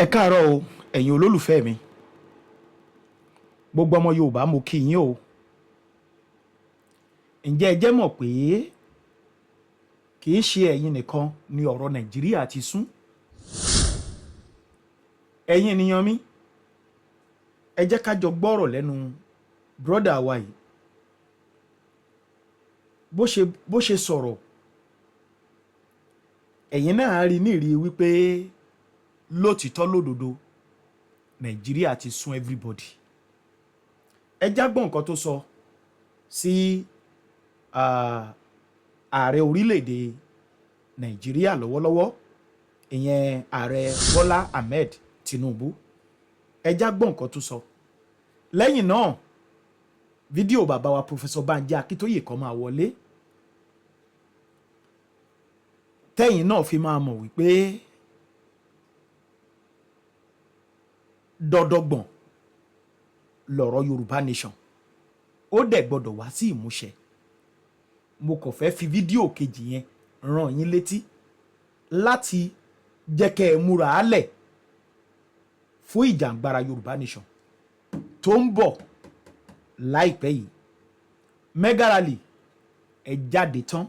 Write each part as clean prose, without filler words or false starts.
Ẹ káàárọ̀ o ẹ̀yin olólùfẹ́ mi gbogbo ọmọ Yorùbá mo kí yín o. Ǹjẹ́ ẹ jẹ́ mọ̀ pé kì í ṣe ẹ̀yin nìkan ni ọ̀rọ̀ Nàìjíríà ti sún. Ẹ̀yin ènìyàn mi, ẹ jẹ́ ká jọ gbọ́rọ̀ lẹ́nu brọ́dà wa yìí. Bó ṣe sọ̀rọ̀, ẹ̀yin náà rí ní ìrí wípé lótìtọ́ lódodo Nàìjíríà ti sún everybody. Ẹ já gbọ́ nǹkan tó sọ sí ààrẹ orílẹ̀-èdè Nàìjíríà lọ́wọ́lọ́wọ́, ìyẹn ààrẹ Bọ́lá Ahmed Tinubu. Ẹ já gbọ́ nǹkan tó sọ. Lẹ́yìn náà fídíò bàbá wa Professor Banji Akíntóyè kan máa wọlé, tẹ́yìn náà fi máa mọ̀ wípé dọ́dọ́gbọ̀n lọ̀rọ̀ Yorùbá nation ó dẹ̀ gbọ́dọ̀ wá sí ìmúṣẹ. Mo kàn fẹ́ fi fídíò kejì yẹn rán yín létí láti jẹ́ kẹ́ ẹ múra álẹ̀ fún ìjàǹgbara Yorùbá nation tó ń bọ̀ láìpẹ́ yìí. Mega rally ẹ jáde tán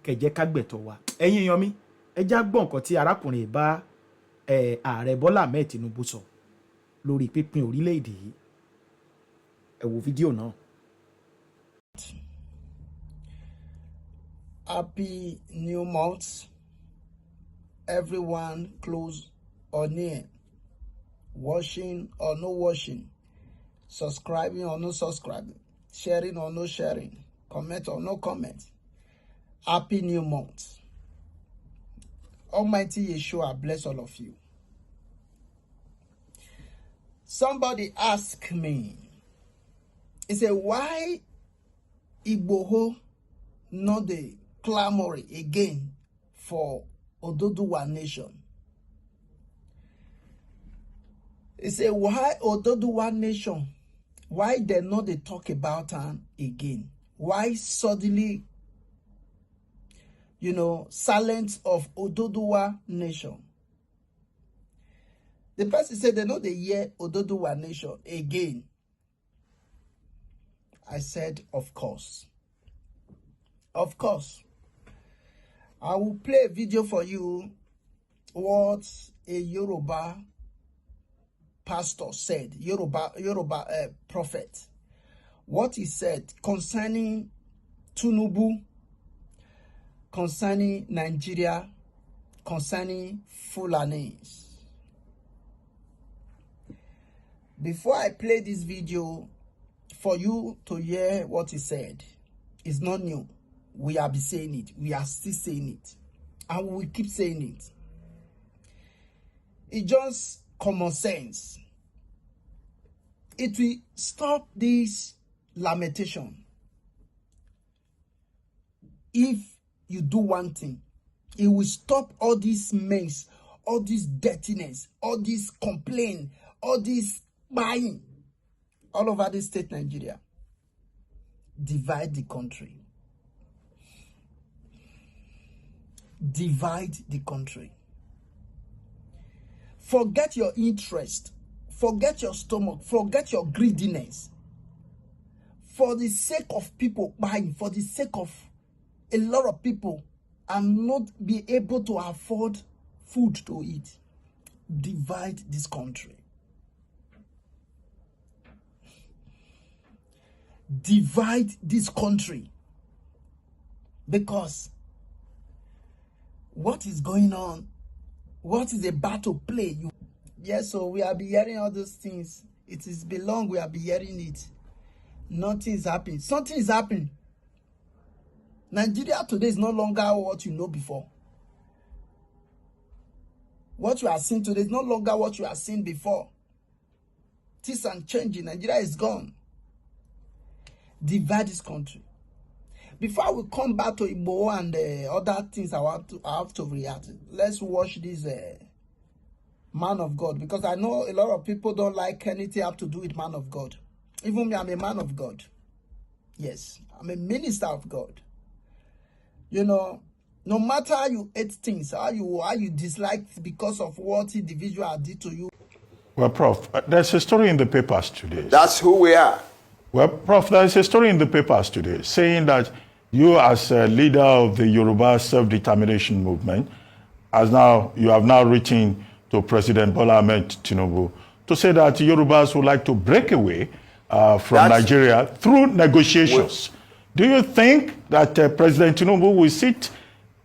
kẹjẹ ká gbẹ̀tọ̀ wa. Ẹ̀yin èèyàn mi, ẹ já gbọ́ nǹkan tí arákùnrin bá ààrẹ Bọ́lá Ahmed Tinubu sọ lórí pínpín orílẹ̀-èdè yìí. Ẹ wo fídíò náà. Happy new month, everyone close or near, watching or no watching, subscribing or no subscribing, sharing or no sharing, comment or no comment. Happy new month. Almighty Yeshua bless all of you. Somebody asked me, he said, why Igboho not the clamoring again for Oduduwa nation? He said, why Oduduwa nation? Why they not they talk about it again? Why suddenly, silence of Oduduwa nation? The person said they know they hear Oduduwa nation again. I said, of course. Of course. I will play a video for you what a Yoruba pastor said, Yoruba prophet. What he said concerning Tinubu, concerning Nigeria, concerning Fulanis. Before I play this video, for you to hear what he said, it's not new. We have been saying it. We are still saying it. And we will keep saying it. It's just common sense. It will stop this lamentation. If you do one thing, it will stop all this mess, all this dirtiness, all this complaint, all this buying all over the state Nigeria. Divide the country. Divide the country. Forget your interest. Forget your stomach. Forget your greediness. For the sake of people buying, for the sake of a lot of people and not be able to afford food to eat, divide this country. Divide this country. Because what is going on? What is about to play? Yes, so we have been hearing all those things. It is been long we have been hearing it. Nothing is happening. Something is happening. Nigeria today is no longer what you know before. What you are seeing today is no longer what you are seeing before. Things are changing. Nigeria is gone. Divide this country. Before we come back to Igbo and other things I have to react, let's watch this man of God, because I know a lot of people don't like anything have to do with man of God. Even me, I'm a man of God. Yes, I'm a minister of God. No matter how you hate things, how you dislike because of what individual did to you. Well, Prof, there's a story in the papers today. That's who we are. Well, Prof, there's a story in the papers today saying that you, as a leader of the Yoruba self-determination movement, you have now written to President Bola Ahmed Tinubu to say that Yorubas would like to break away from Nigeria through negotiations. Do you think that President Tinubu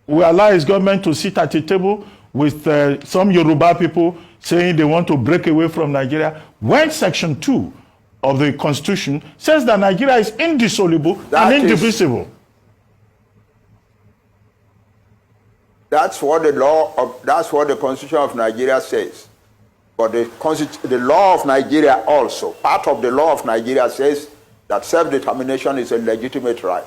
will allow his government to sit at a table with some Yoruba people saying they want to break away from Nigeria when Section 2 of the Constitution says that Nigeria is indissoluble and indivisible? That's what the Constitution of Nigeria says. But the law of Nigeria also, part of the law of Nigeria says that self-determination is a legitimate right.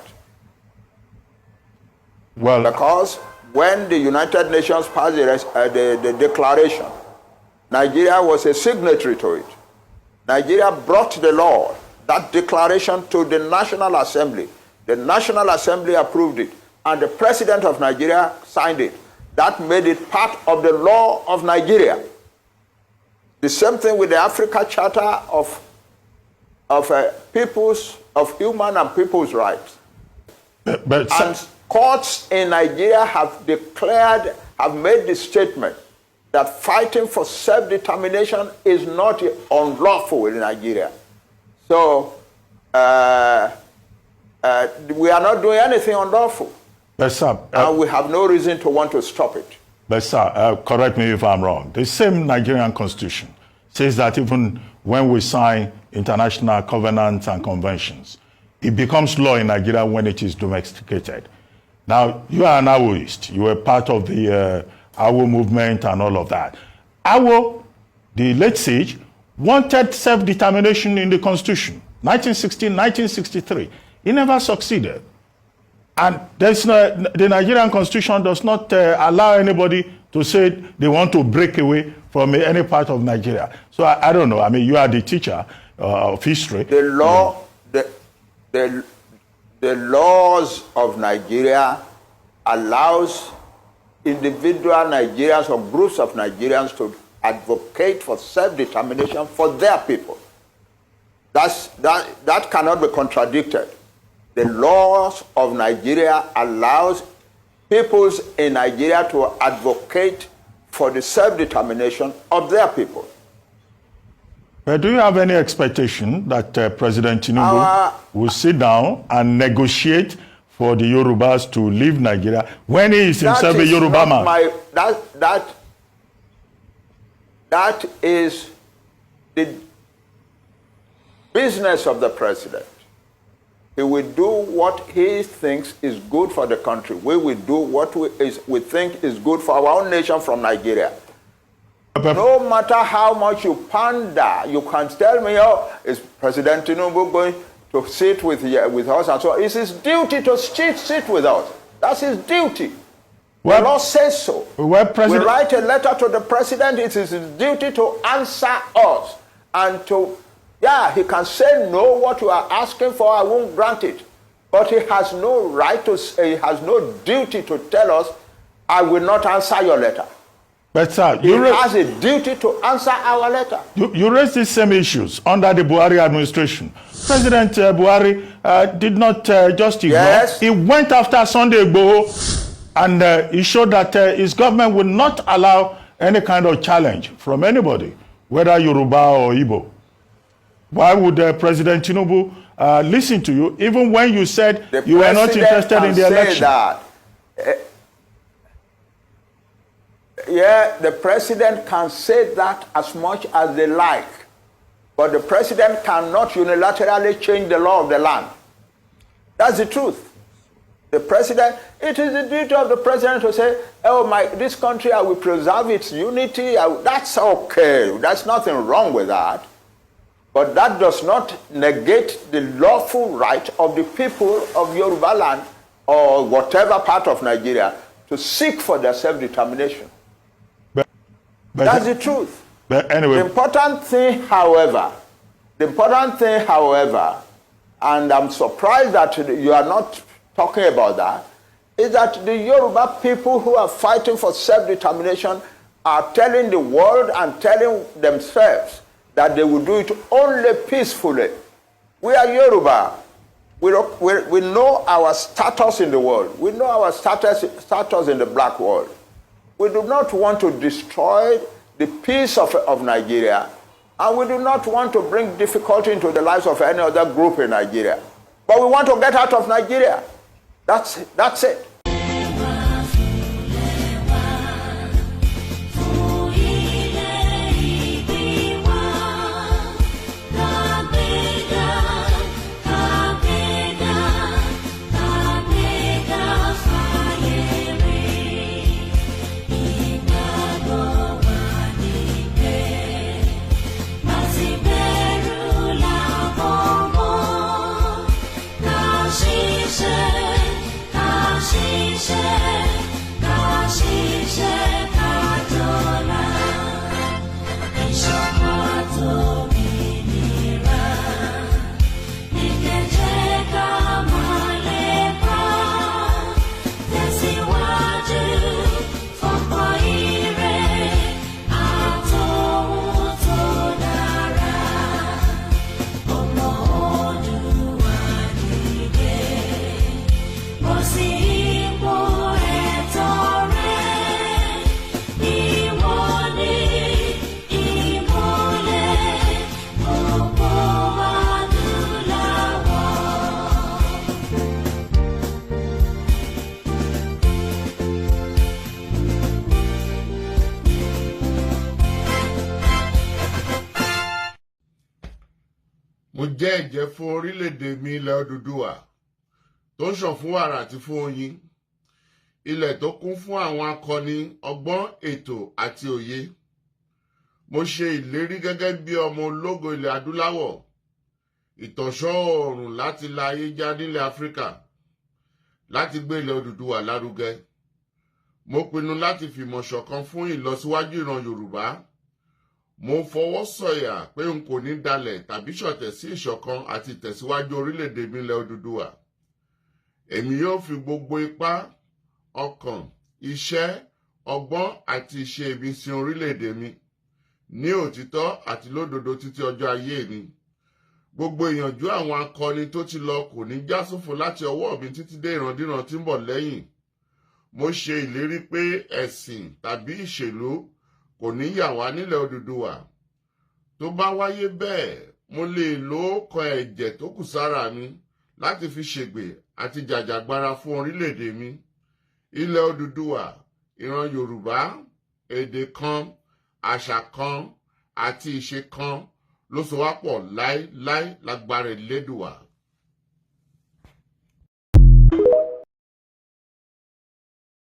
Well, because when the United Nations passed the declaration, Nigeria was a signatory to it. Nigeria brought the law, that declaration, to the National Assembly. The National Assembly approved it, and the President of Nigeria signed it. That made it part of the law of Nigeria. The same thing with the Africa Charter of human and people's rights. And courts in Nigeria have made the statement that fighting for self-determination is not unlawful in Nigeria. So we are not doing anything unlawful. But sir, and we have no reason to want to stop it. But sir, correct me if I'm wrong. The same Nigerian constitution says that even when we sign international covenants and conventions, it becomes law in Nigeria when it is domesticated. Now, you are an Awoist. You were part of the Awo movement and all of that. Awo, the late sage, wanted self-determination in the constitution, 1916, 1963. He never succeeded. And the Nigerian constitution does not allow anybody to say they want to break away from any part of Nigeria. So I don't know. I mean, you are the teacher of history. The law, the laws of Nigeria allows individual Nigerians or groups of Nigerians to advocate for self-determination for their people. That cannot be contradicted. The laws of Nigeria allows peoples in Nigeria to advocate for the self-determination of their people. But do you have any expectation that President Tinubu will sit down and negotiate for the Yorubas to leave Nigeria when he is himself a Yoruba man? That is the business of the president. He will do what he thinks is good for the country. We will do what we think is good for our own nation from Nigeria. No matter how much you pander, you can tell me, oh, is President Tinubu going to sit with us? And so it's his duty to sit with us. That's his duty. The law says so. We write a letter to the president. It is his duty to answer us and to... Yeah, he can say no, what you are asking for, I won't grant it. But he has no right to say, he has no duty to tell us, I will not answer your letter. But sir, he has a duty to answer our letter. You raised these same issues under the Buhari administration. President Buhari did not just ignore. Yes. He went after Sunday Igboho and he showed that his government would not allow any kind of challenge from anybody, whether Yoruba or Igbo. Why would President Tinubu listen to you, even when you said you were not interested in the election? Yeah, the president can say that as much as they like, but the president cannot unilaterally change the law of the land. That's the truth. The president, it is the duty of the president to say, oh, this country, I will preserve its unity. That's okay. There's nothing wrong with that. But that does not negate the lawful right of the people of Yoruba land or whatever part of Nigeria to seek for their self-determination. That's the truth. But anyway, the important thing, however, and I'm surprised that you are not talking about that, is that the Yoruba people who are fighting for self-determination are telling the world and telling themselves that they will do it only peacefully. We are Yoruba. We know our status in the world. We know our status in the black world. We do not want to destroy the peace of Nigeria, and we do not want to bring difficulty into the lives of any other group in Nigeria. But we want to get out of Nigeria. That's it. Mo jẹ́ ẹ̀jẹ́ fún orílẹ̀-èdè mi ilẹ̀ Odùduwà tó ń ṣàn fún wàrà àti fún oyin, ilẹ̀ tó kún fún àwọn akọni ọgbọ́n ètò àti òye. Mo ṣe ìlérí gẹ́gẹ́ bí ọmọ ológo ilẹ̀ adúláwọ̀, ìtànṣán oòrùn láti la ayé já nílẹ̀ Áfíríkà, láti gbé ilẹ̀ Odùduwà lárugẹ. Mo pinnu láti fìmọ̀ ṣọ̀kan fún ìlọsíwájú ìran Yorùbá. Mo fọwọ́ sọ̀yà pé n kò ní dalẹ̀ tàbí ṣọ̀tẹ̀ sí ìṣọ̀kan àti ìtẹ̀síwájú orílẹ̀-èdè mi ilẹ̀ Odùduwà. Èmi yóò fi gbogbo ipá, ọkàn, iṣẹ́, ọgbọ́n àti ìṣe mi sin orílẹ̀-èdè mi ní òtítọ́ àti lódodo títí ọjọ́ ayé mi. Gbogbo ìyànjú àwọn akọni tó ti lọ kò ní já sófo láti ọwọ́ mi títí dé ìrandíran tí ń bọ̀ lẹ́yìn. Mo ṣe ìlérí pé ẹ̀sìn tàbí ìṣèlú kò ní yà wá nílẹ̀ Odùduwà. Tó bá wáyé bẹ́ẹ̀, mo lè lo ọ̀kan ẹ̀jẹ̀ tó kù sára mi láti fi ṣègbè àti jàjàgbara fún orílẹ̀-èdè mi. Ilẹ̀ Odùduwà, ìran Yorùbá, èdè kan, àṣà kan àti ìṣe kan ló so wá pọ̀ láéláé lágbára Elédùwà.